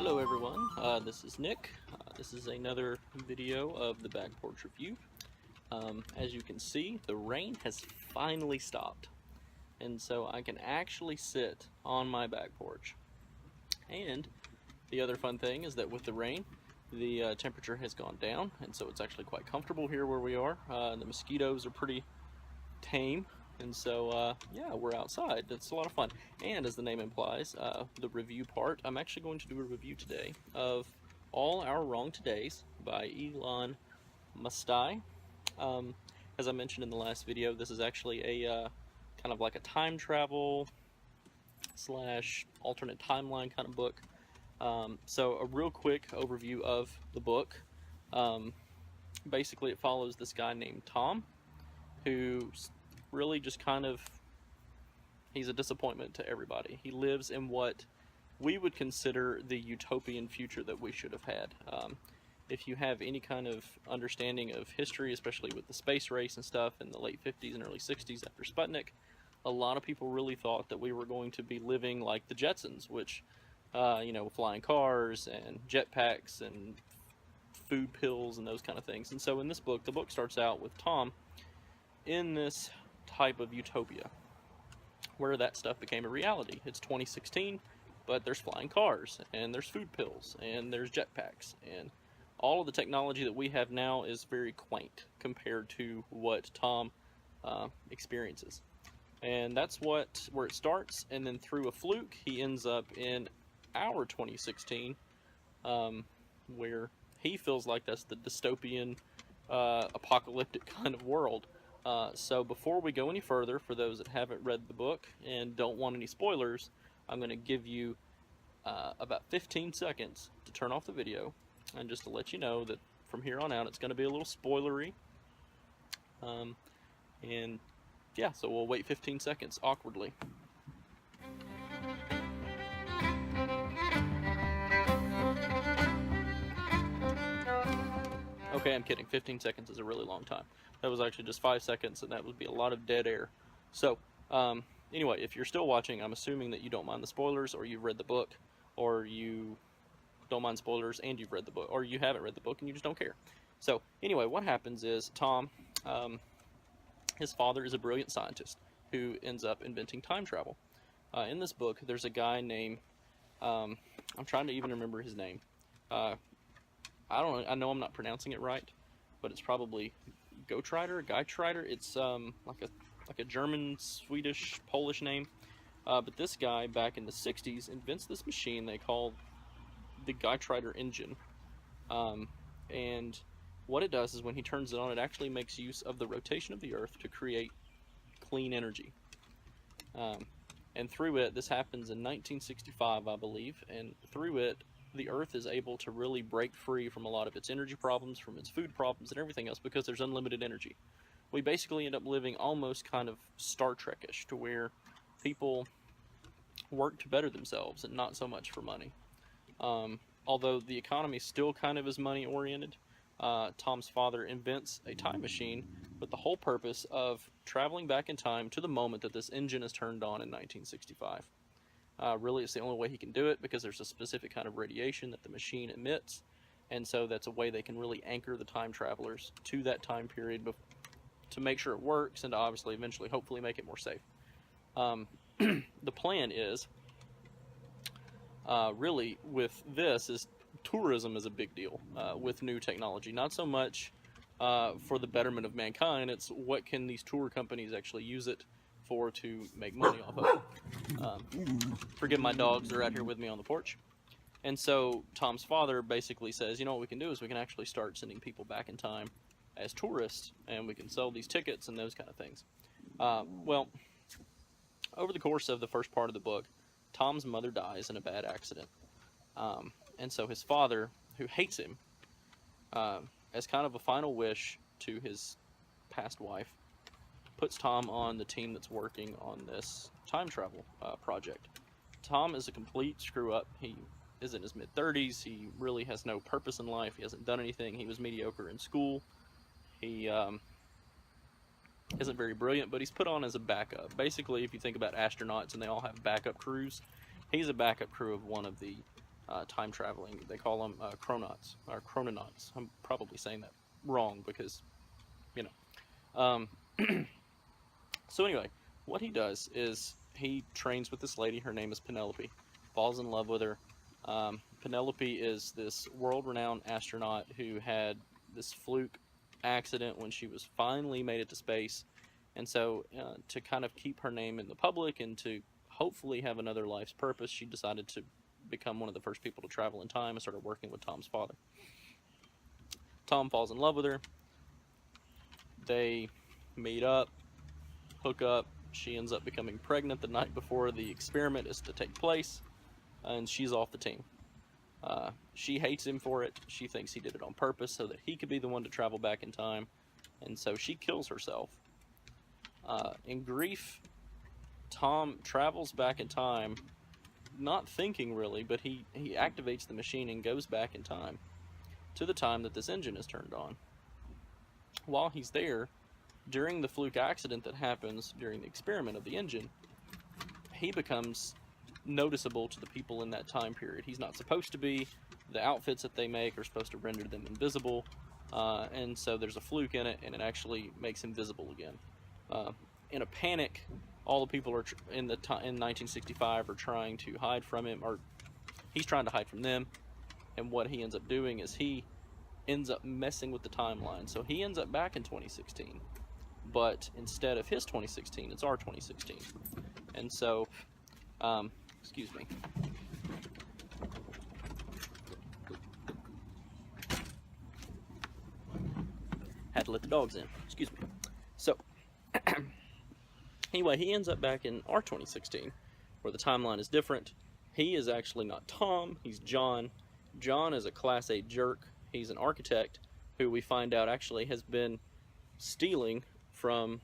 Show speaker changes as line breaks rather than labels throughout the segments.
Hello everyone, this is Nick. This is another video of the Back Porch Review. As you can see, the rain has finally stopped, and so I can actually sit on my back porch. And the other fun thing is that with the rain, the temperature has gone down, and so it's actually quite comfortable here where we are. The mosquitoes are pretty tame, and so yeah, we're outside. It's a lot of fun. And as the name implies, the review part, I'm actually going to do a review today of All Our Wrong Todays by Elon Mustai. As I mentioned in the last video, this is actually a kind of like a time travel slash alternate timeline kind of book. So a real quick overview of the book. Basically it follows this guy named Tom, who really just kind of, he's a disappointment to everybody. He lives in what we would consider the utopian future that we should have had. If you have any kind of understanding of history, especially with the space race and stuff in the late 50s and early 60s after Sputnik, a lot of people really thought that we were going to be living like the Jetsons, which, you know, flying cars and jetpacks and food pills and those kind of things. And so in this book, the book starts out with Tom in this type of utopia where that stuff became a reality. It's 2016, but there's flying cars and there's food pills and there's jetpacks, and all of the technology that we have now is very quaint compared to what Tom experiences. And that's where it starts, and then through a fluke he ends up in our 2016, where he feels like that's the dystopian apocalyptic kind of world. So before we go any further, for those that haven't read the book and don't want any spoilers, I'm going to give you about 15 seconds to turn off the video, and just to let you know that from here on out it's going to be a little spoilery. And yeah, so we'll wait 15 seconds awkwardly. Okay, I'm kidding. 15 seconds is a really long time. That was actually just 5 seconds, and that would be a lot of dead air. So, anyway, if you're still watching, I'm assuming that you don't mind the spoilers, or you've read the book, or you don't mind spoilers and you've read the book, or you haven't read the book and you just don't care. So, anyway, what happens is Tom, his father is a brilliant scientist who ends up inventing time travel. In this book, there's a guy named, I'm trying to even remember his name. I know I'm not pronouncing it right, but it's probably Geitreiter. It's like a German, Swedish, Polish name. But this guy back in the 60s invents this machine they call the Geitreiter engine. And what it does is when he turns it on, it actually makes use of the rotation of the Earth to create clean energy. And through it, this happens in 1965, I believe, and through it, the Earth is able to really break free from a lot of its energy problems, from its food problems, and everything else, because there's unlimited energy. We basically end up living almost kind of Star Trek-ish, to where people work to better themselves and not so much for money. Although the economy still kind of is money-oriented, Tom's father invents a time machine with the whole purpose of traveling back in time to the moment that this engine is turned on in 1965. Really, it's the only way he can do it, because there's a specific kind of radiation that the machine emits, and so that's a way they can really anchor the time travelers to that time period to make sure it works, and to obviously eventually hopefully make it more safe. The plan is, really with this, is tourism is a big deal with new technology. Not so much for the betterment of mankind, it's what can these tour companies actually use it for to make money off of. Forgive my dogs, they're out here with me on the porch. And so Tom's father basically says, you know what we can do is we can actually start sending people back in time as tourists, and we can sell these tickets and those kind of things. Well, over the course of the first part of the book, Tom's mother dies in a bad accident. And so his father, who hates him, as kind of a final wish to his past wife, puts Tom on the team that's working on this time travel project. Tom is a complete screw-up. He is in his mid-30s. He really has no purpose in life. He hasn't done anything. He was mediocre in school. He isn't very brilliant, but he's put on as a backup. Basically, if you think about astronauts and they all have backup crews, he's a backup crew of one of the time traveling. They call them chrononauts or chrononauts. I'm probably saying that wrong because, you know. So anyway, what he does is he trains with this lady. Her name is Penelope. Falls in love with her. Penelope is this world-renowned astronaut who had this fluke accident when she was finally made it to space. And so to kind of keep her name in the public and to hopefully have another life's purpose, she decided to become one of the first people to travel in time and started working with Tom's father. Tom falls in love with her. They meet up, hook up. She ends up becoming pregnant the night before the experiment is to take place, and she's off the team. She hates him for it. She thinks he did it on purpose so that he could be the one to travel back in time, and so she kills herself. In grief, Tom travels back in time, not thinking really, but he activates the machine and goes back in time to the time that this engine is turned on. While he's there, during the fluke accident that happens during the experiment of the engine, he becomes noticeable to the people in that time period. He's not supposed to be. The outfits that they make are supposed to render them invisible, and so there's a fluke in it, and it actually makes him visible again. In a panic, all the people are in 1965 are trying to hide from him, or he's trying to hide from them. And what he ends up doing is he ends up messing with the timeline. So he ends up back in 2016, but instead of his 2016, it's our 2016. And so, excuse me. Had to let the dogs in. Excuse me. So, anyway, he ends up back in our 2016, where the timeline is different. He is actually not Tom, he's John. John is a Class A jerk. He's an architect who we find out actually has been stealing from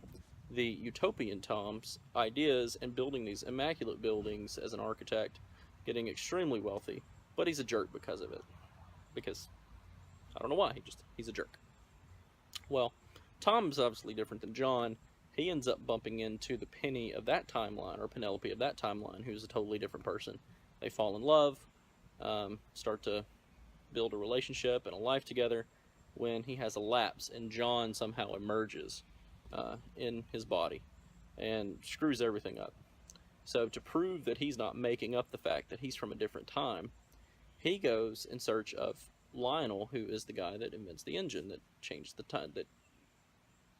the utopian Tom's ideas and building these immaculate buildings as an architect, getting extremely wealthy, but he's a jerk because of it. Because, I don't know why, he's a jerk. Well, Tom's obviously different than John. He ends up bumping into the Penny of that timeline, or Penelope of that timeline, who's a totally different person. They fall in love, start to build a relationship and a life together, when he has a lapse and John somehow emerges in his body and screws everything up. So to prove that he's not making up the fact that he's from a different time, he goes in search of Lionel, who is the guy that invents the engine that changes the time, that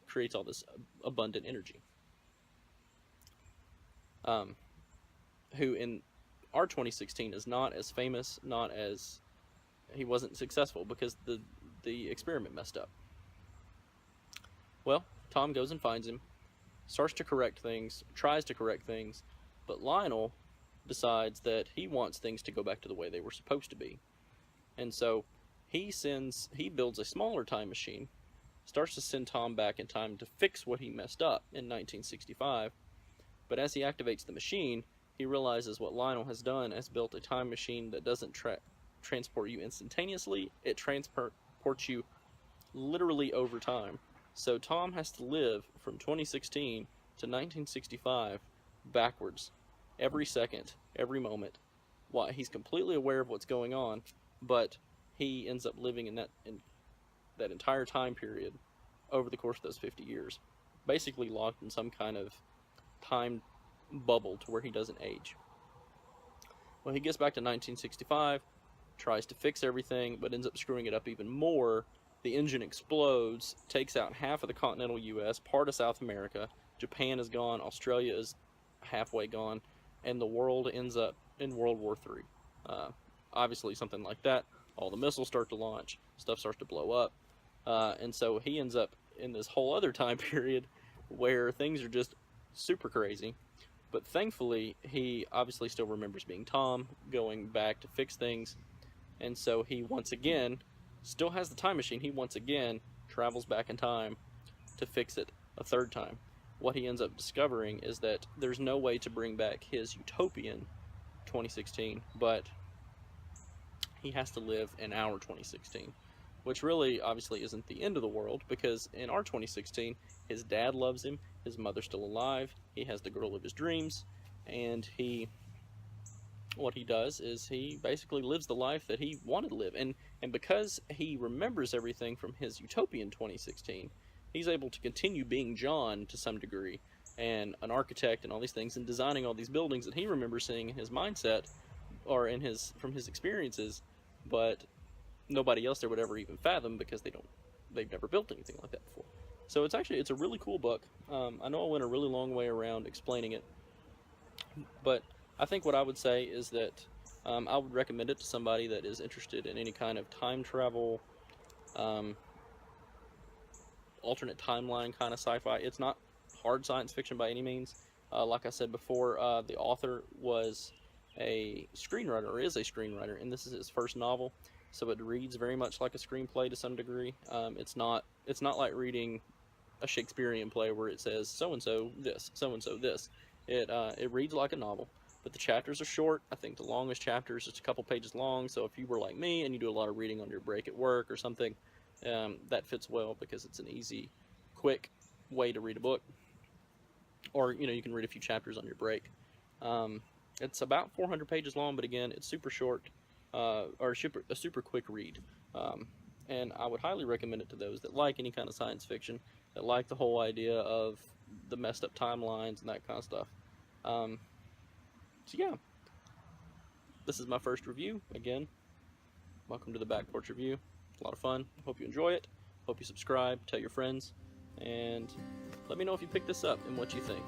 creates all this abundant energy. Who in our 2016 is not as famous, he wasn't successful because the experiment messed up. Well, Tom goes and finds him, starts to correct things, tries to correct things, but Lionel decides that he wants things to go back to the way they were supposed to be. And so he builds a smaller time machine, starts to send Tom back in time to fix what he messed up in 1965, but as he activates the machine, he realizes what Lionel has done is built a time machine that doesn't transport you instantaneously, it transports you literally over time. So Tom has to live from 2016 to 1965 backwards, every second, every moment. While he's completely aware of what's going on, but he ends up living in that entire time period over the course of those 50 years, basically locked in some kind of time bubble to where he doesn't age. Well, he gets back to 1965, tries to fix everything, but ends up screwing it up even more. The engine explodes, takes out half of the continental U.S., part of South America. Japan is gone, Australia is halfway gone, and the world ends up in World War III. Obviously, something like that, all the missiles start to launch, stuff starts to blow up, and so he ends up in this whole other time period where things are just super crazy. But thankfully, he obviously still remembers being Tom, going back to fix things, and so he once again still has the time machine. He once again travels back in time to fix it a third time. What he ends up discovering is that there's no way to bring back his utopian 2016, but he has to live in our 2016, which really obviously isn't the end of the world, because in our 2016, his dad loves him, his mother's still alive, he has the girl of his dreams, and he what he does is he basically lives the life that he wanted to live, and because he remembers everything from his Utopian 2016, he's able to continue being John to some degree, and an architect and all these things, and designing all these buildings that he remembers seeing in his mindset or in his from his experiences, but nobody else there would ever even fathom because they've never built anything like that before. So it's a really cool book. I know I went a really long way around explaining it, but I think what I would say is that I would recommend it to somebody that is interested in any kind of time travel, alternate timeline kind of sci-fi. It's not hard science fiction by any means. Like I said before, the author was a screenwriter, or is a screenwriter, and this is his first novel, so it reads very much like a screenplay to some degree. It's not like reading a Shakespearean play where it says so and so this, so and so this. It reads like a novel, but the chapters are short. I think the longest chapter is just a couple pages long. So if you were like me and you do a lot of reading on your break at work or something, that fits well because it's an easy, quick way to read a book. Or you can read a few chapters on your break. It's about 400 pages long, but again, it's super short, or a super quick read. And I would highly recommend it to those that like any kind of science fiction, that like the whole idea of the messed up timelines and that kind of stuff. So yeah, this is my first review. Again, welcome to the Back Porch Review. It's a lot of fun. Hope you enjoy it. Hope you subscribe, tell your friends, and let me know if you pick this up and what you think.